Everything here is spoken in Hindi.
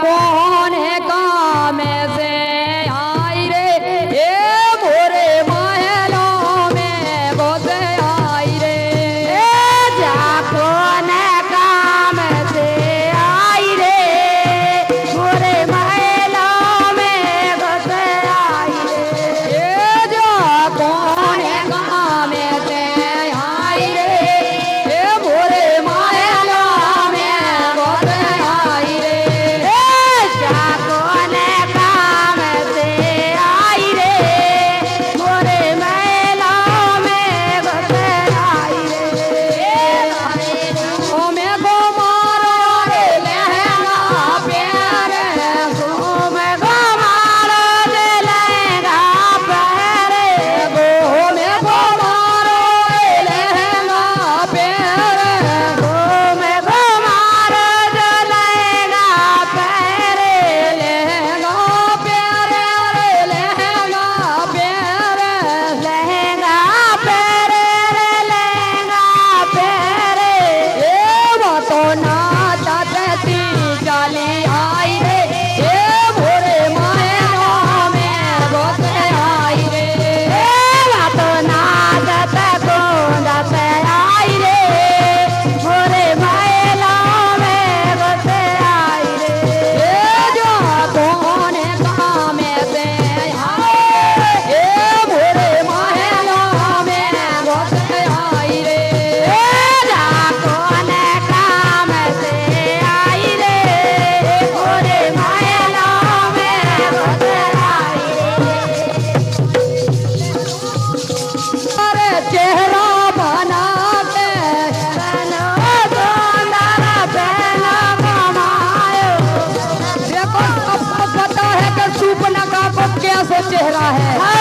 कौन है काम से आई रे ये मोरे महलों में घुस आई रे जा कौन काम से आई रे मोरे महलों में घुस आई रे ये जो कौन है काम से आई रे ये मोरे महलों में घुस आई रे जा कौन काम से आई रे मोरे महलों में घुस आई रे ओ मैं को मारो रे लहंगा प्यारे घूम घुमारो दे लहंगा पहरे ओ मैं को मारो रे लहंगा प्यारे घूम घुमारो दे लहंगा पहरे लहंगा प्यारे रे लहंगा प्यारे लहंगा पहरे रे लहंगा पहरे ये वो तो नाचती चली आई रे ये भोरे महलों में घुस आई रे तो नाचत कूदत आई रे मोरे महलों में घुस आई रे ये जो कौन काम से आए ये भोरे महलों में घुस आई रे जा कौन काम से आई रे मोरे महलों में घुस आई रे अरे चेहरा बना के बनो सुंदर बनो कमायो देखो सबको पता है कि सुपना का कैसा चेहरा है